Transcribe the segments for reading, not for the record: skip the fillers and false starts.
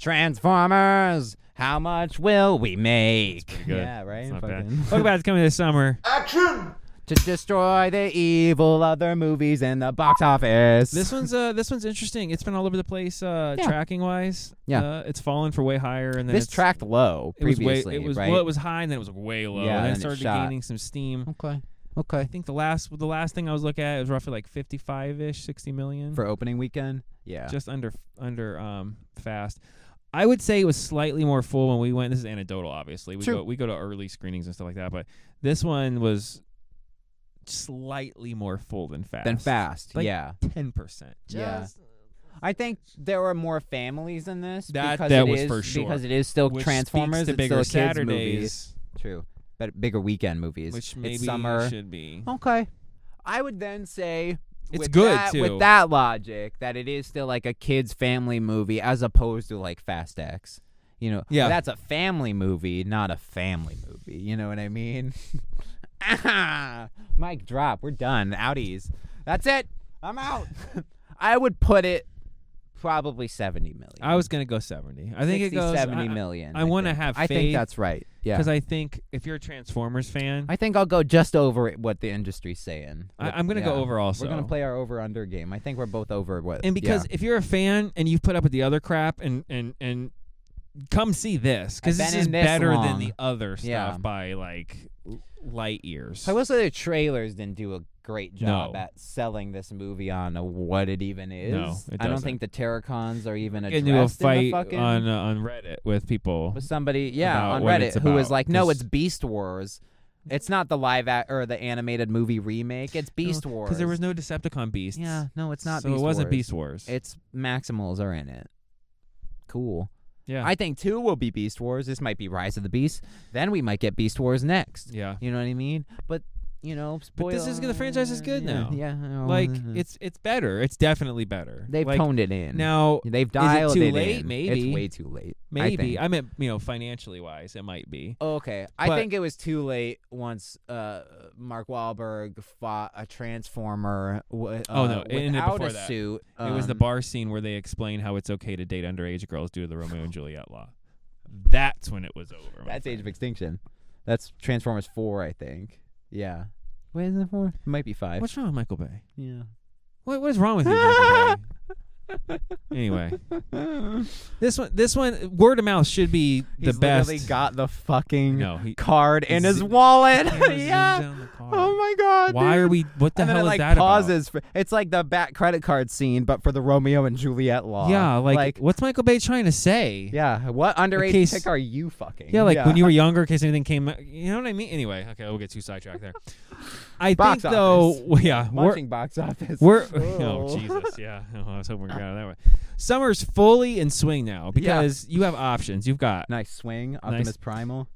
Transformers, how much will we make? Pretty good. Yeah, right? Not bad. Fucking- Look about it's coming this summer. Action! to destroy the evil other movies in the box office. This one's interesting. It's been all over the place tracking wise. Yeah. It's fallen for way higher, and then this it's tracked low previously, right? Well, it was high, and then it was way low, Yeah, and then then it it started shot. gaining some steam. Okay. I think the last thing I was looking at, it was roughly like 55-ish, 60 million For opening weekend? Yeah. just under fast. I would say it was slightly more full when we went. This is anecdotal, obviously. We go to early screenings and stuff like that, but this one was slightly more full than fast. Like 10%. Yeah. I think there were more families in this. That because it was is, for sure. Because it is still Which Transformers. speaks to It's bigger still a kids' Saturdays, movies. True. But bigger weekend movies. which maybe it's summer. should be. Okay. I would then say It's with good, that, too. With that logic, that it is still like a kids' family movie as opposed to like Fast X. You know, Yeah. that's a family movie, not a family movie. You know what I mean? Mic drop. We're done. Outies. That's it. I'm out. I would put it probably 70 million. I was gonna go 70. I think 60, it goes 70 million. I want to think. have I faith. think that's right. Yeah. Because I think if you're a Transformers fan, I think I'll go just over what the industry's saying. I'm going to go over also. We're going to play our over-under game. I think we're both over what. And because if you're a fan and you've put up with the other crap and come see this, because I've this been is in this better long. than the other stuff Yeah. by like light years. I will say the trailers didn't do a great job No. at selling this movie on what it even is. No, it I don't doesn't. think the Terracons are even Get addressed into a in fight the fucking on Reddit with people. with somebody, about on what Reddit, it's who was about, like, "No, 'cause- it's Beast Wars. It's not the or the animated movie remake. It's Beast Wars." Because there was no Decepticon beasts. Yeah, no, it's not. So Beast it wasn't Wars. Beast Wars. It's Maximals are in it. Cool. yeah. I think 2 will be Beast Wars. This might be Rise of the Beast. Then we might get Beast Wars next. yeah. You know what I mean? But But this is the franchise is good now. Yeah. Like it's better. It's definitely better. they've like, toned it in. now. They've dialed too it late? in. Maybe. It's way too late. Maybe I think. I meant financially wise, it might be. Okay, But- I think it was too late once Mark Wahlberg fought a Transformer. Oh, no, it ended without before a that. suit. It was the Um, bar scene where they explain how it's okay to date underage girls due to the Romeo and Juliet law. That's when it was over. my That's Age friend. of Extinction. That's Transformers 4, I think. Yeah. Wait, is it 4? It might be 5. What's wrong with Michael Bay? Yeah. What is wrong with you, Michael Bay? Anyway, this one, word of mouth should be the He's best. literally got the fucking No, he card in his z- wallet. zooms yeah. down the card. Oh my god. Why dude. are we? What the And then hell it is like that pauses for it's like the back credit card scene, but for the Romeo and Juliet law. about? Yeah, like what's Michael Bay trying to say? yeah. What underage case- chick are you fucking? Yeah, like when you were younger, in case anything came. You know what I mean? Anyway, okay, we'll get too sidetracked there. I Box think though, office. well, yeah, Munching box office. we're Oh. oh Jesus, yeah. Oh, I was hoping we got out of that way. Summer's fully in swing now because you have options. You've got Nice swing, Optimus Primal.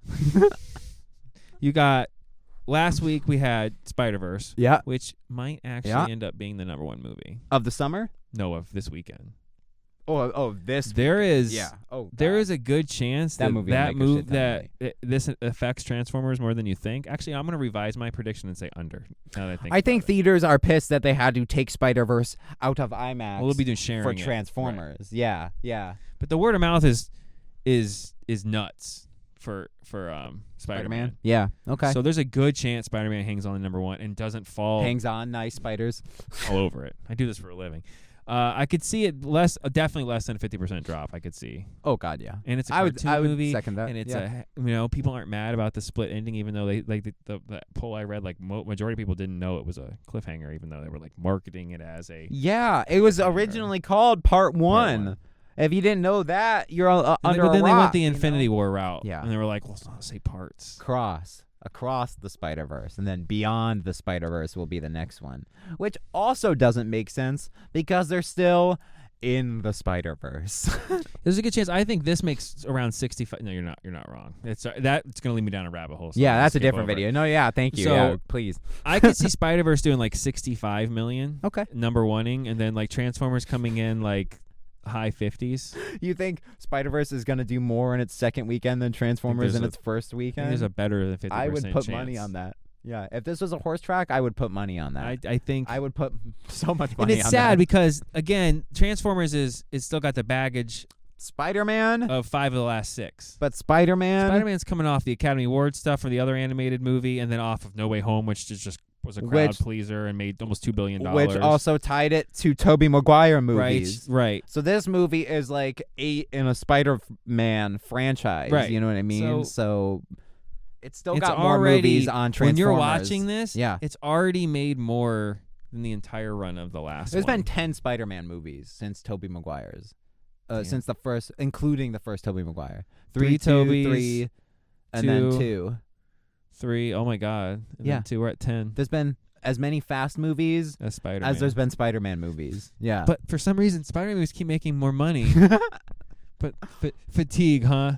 you got. Last week we had Spider-Verse, Yeah. which might actually Yeah. end up being the number one movie. Of the summer? No, of this weekend. Oh, this. There is Yeah. Oh, there God. is a good chance That that movie will that make a shit ton of this affects Transformers more than you think. Actually, I'm going to revise my prediction and say under. Now that I I think about it. theaters are pissed that they had to take Spider-Verse out of IMAX Well, they'll be doing sharing for it, right. Transformers. Yeah. Yeah. But the word of mouth is nuts for Spider-Man. Yeah. Okay. So there's a good chance Spider-Man hangs on to number one and doesn't fall Hangs on, nice spiders. all over it. I do this for a living. I could see it definitely less than a 50% drop. I could see, Oh God, yeah. and it's a I would cartoon movie, second that. and it's yeah. people aren't mad about the split ending, even though they like the poll I read, like majority of people didn't know it was a cliffhanger, even though they were like marketing it as a. Yeah, it was originally called Part 1. One. If you didn't know that, you're under But then a they rock, went the you know? Infinity War route, Yeah. and they were like, well, let's not say parts. Across the Spider-Verse, and then Beyond the Spider-Verse will be the next one, which also doesn't make sense because they're still in the Spider-Verse. There's a good chance. I think this makes around 65. No, you're not wrong. It's that's gonna lead me down a rabbit hole. So Yeah, I'm that's a gonna skip different over it. video. No, yeah, thank you. So- yeah, please. I could see Spider-Verse doing like 65 million. Okay. Number oneing, and then like Transformers coming in like high 50s. You think Spider-Verse is going to do more in its second weekend than Transformers in there's its first I think weekend? there's a better than 50% I would put chance. money on that. Yeah, if this was a horse track, I would put money on that. I think. I would put so much and money it's on sad that. because again, Transformers is still got the baggage Spider-Man? Of 5 of the last 6. But Spider-Man? Spider-Man's coming off the Academy Award stuff for the other animated movie, and then off of No Way Home, which just was a crowd pleaser and made almost $2 billion. Which also tied it to Tobey Maguire movies. Right. So this movie is like 8 in a Spider-Man franchise. Right. You know what I mean? So it's still it's got more movies on Transformers. When you're watching this, yeah, it's already made more than the entire run of the last There's one. been 10 Spider-Man movies since Tobey Maguire's. Since the first, including the first Tobey Maguire. 3 Tobey's, 3, and then 2. 3, oh my God. And then 2, we're at 10. There's been as many Fast movies as Spider-Man. as there's been Spider-Man movies. Yeah. But for some reason, Spider-Man movies keep making more money. but fatigue, huh?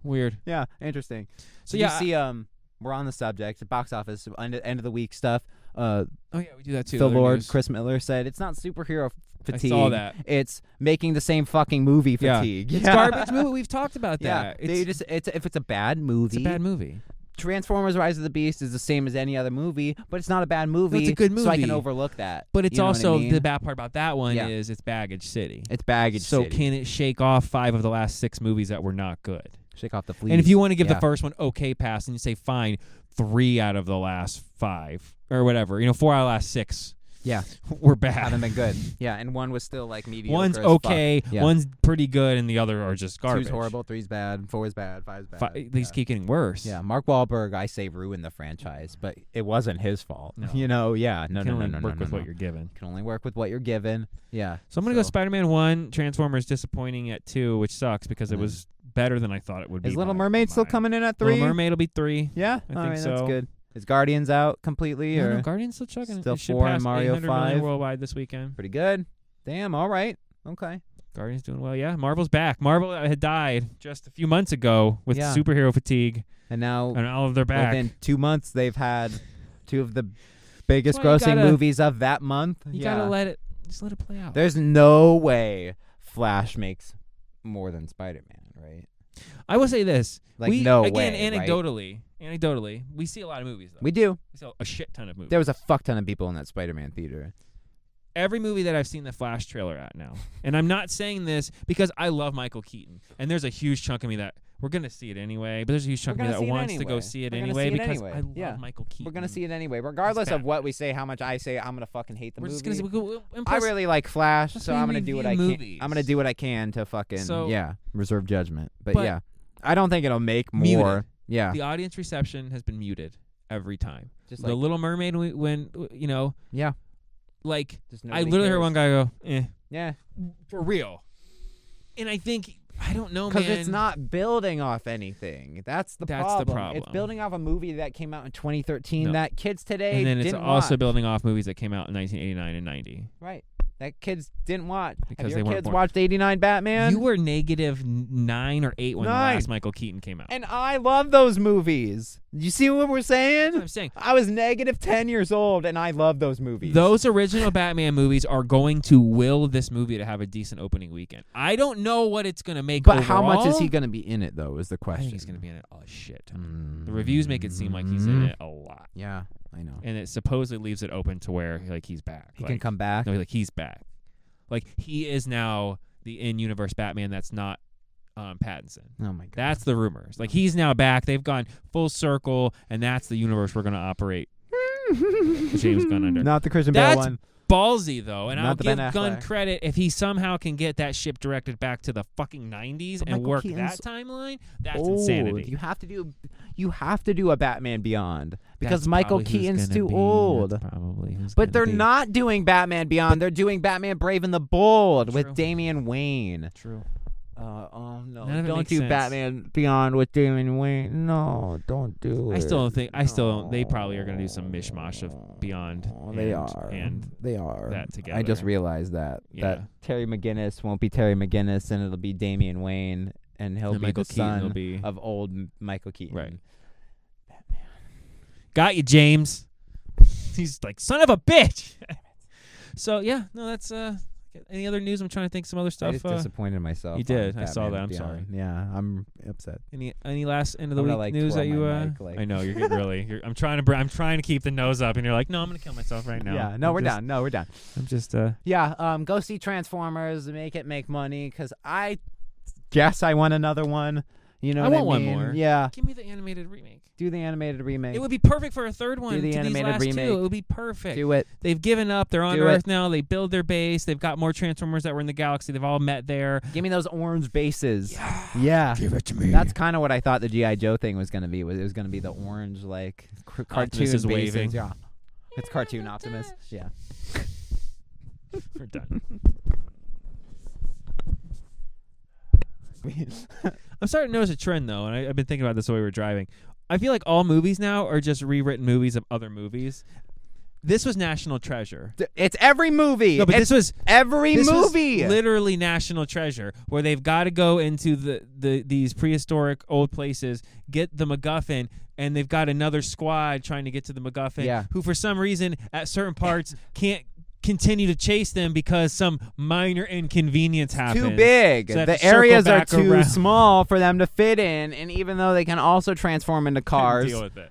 Weird. Yeah, interesting. So you see, we're on the subject, box office, end of the week stuff. Oh yeah, we do that too. The Lord, Chris Miller said, it's not superhero fatigue. I saw that. It's making the same fucking movie fatigue. It's garbage movie. We've talked about that. If it's a bad movie. It's a bad movie. Transformers Rise of the Beast is the same as any other movie, but it's not a bad movie. It's a good movie. So I can overlook that. But it's also, what I mean? the bad part about that one is it's Baggage City. It's Baggage City. So can it shake off 5 of the last 6 movies that were not good? Shake off the fleas. And if you want to give the first one okay pass and you say, fine, 3 out of the last 5 or whatever, 4 out of the last 6. Yeah, we're bad. Haven't been good. Yeah, and one was still like mediocre. One's okay, one's pretty good, and the other are just garbage. 2's horrible, 3's bad, 4's bad, 5's bad. These keep getting worse. Yeah, Mark Wahlberg, I say, ruined the franchise, but it wasn't his fault. No. No. You can only work with what you're given. Can only work with what you're given. Yeah. So I'm gonna go Spider-Man 1, Transformers disappointing at 2, which sucks because it was better than I thought it would be. Is Little Mermaid still coming in at 3? Little Mermaid will be 3. Yeah, I think so. That's good. Is Guardians out completely? No, Guardians still chugging. Still it should 4 pass and Mario 800 million 5 worldwide this weekend. Pretty good. Damn. All right. Okay. Guardians doing well. Yeah, Marvel's back. Marvel had died just a few months ago with superhero fatigue, and now all of their back. Within 2 months, they've had 2 of the biggest grossing movies of that month. You gotta just let it play out. There's no way Flash makes more than Spider-Man, right? I will say this. No way. Again, anecdotally, we see a lot of movies, though. We do. We see a shit ton of movies. There was a fuck ton of people in that Spider-Man theater. Every movie that I've seen the Flash trailer at now, and I'm not saying this because I love Michael Keaton, and there's a huge chunk of me that we're going to see it anyway, but there's a huge chunk of me that wants to go see it anyway because I love Michael Keaton. We're going to see it anyway. Regardless of what we say, how much I say, I'm going to fucking hate the movie. Just gonna I really like Flash, so I'm going to do what I can. I'm going to do what I can to fucking, reserve judgment. But yeah, I don't think it'll make more. Muted. Yeah. The audience reception has been muted every time. Just the Little Mermaid, Yeah. Like, I literally heard one guy go, eh. Yeah. For real. And I think, I don't know, man. Because it's not building off anything. That's the problem. It's building off a movie that came out in 2013 that kids today didn't watch. And then it's also building off movies that came out in 1989 and 90. Right. That kids didn't watch. Because Have your they kids weren't watched 89 Batman? You were negative 9 or 8 when the last Michael Keaton came out. And I love those movies. You see what we're saying? That's what I'm saying. I was negative 10 years old, and I love those movies. Those original Batman movies are going to will this movie to have a decent opening weekend. I don't know what it's going to make But overall. how much is he going to be in it, though, is the question. I think he's going to be in it a shit ton. The reviews make it seem like he's in it a lot. Yeah, I know. And it supposedly leaves it open to where he's back. He can come back? No, he's back. Like, he is now the in-universe Batman that's not Pattinson. Oh, my God. That's the rumors. Like, he's now back. They've gone full circle, and that's the universe we're going to operate James Gunn under. Not the Christian Bale one. Ballsy, though, and I'll give Ben Gunn Affleck. credit if he somehow can get that ship directed back to the fucking 90s and work that timeline. That's insanity. You have to do a Batman Beyond because Michael Keaton's too old. That's probably but they're not doing Batman Beyond. They're doing Batman Brave and the Bold with Damian Wayne. True. Oh no! Don't do sense. Batman Beyond with Damian Wayne. No, don't do it. I still don't. They probably are going to do some mishmash of Beyond. They are. And they are. That together. I just realized that Terry McGinnis won't be Terry McGinnis, and it'll be Damian Wayne, and he'll be Michael the Keaton son of old Michael Keaton. Right. Batman. Got you, James. He's like, son of a bitch. So yeah, no, that's any other news? I'm trying to think some other stuff. I just disappointed myself. You did. I saw that. I'm sorry. Yeah, I'm upset. Any last end of the week news that you? I know you're getting really. I'm trying to keep the nose up, and you're like, no, I'm gonna kill myself right now. Yeah. No, we're done. No, we're done. I'm just. Yeah. Go see Transformers. Make money, because I guess I want another one. You know, I what want I mean? one more. Yeah, Give me the animated remake. do the animated remake. It would be perfect for a third one. Do the to animated these last remake. Two. It would be perfect. Do it. They've given up. They're on Do Earth it. now. They build their base. They've got more Transformers that were in the galaxy. They've all met there. Give me those orange bases. Yeah. Give it to me. That's kind of what I thought the G.I. Joe thing was going to be. It was going to be the orange, like, cartoon Optimus is bases. waving. Yeah. It's cartoon Optimus. Yeah. We're done. I'm starting to notice a trend, though, and I've been thinking about this while we were driving. I feel like all movies now are just rewritten movies of other movies. This was National Treasure. It's every movie. No, but it's this was every movie. Was literally National Treasure, where they've got to go into these prehistoric old places, get the MacGuffin, and they've got another squad trying to get to the MacGuffin, who for some reason at certain parts can't continue to chase them because some minor inconvenience happens. Too big. So the areas are too small for them to fit in, and even though they can also transform into cars, deal with it.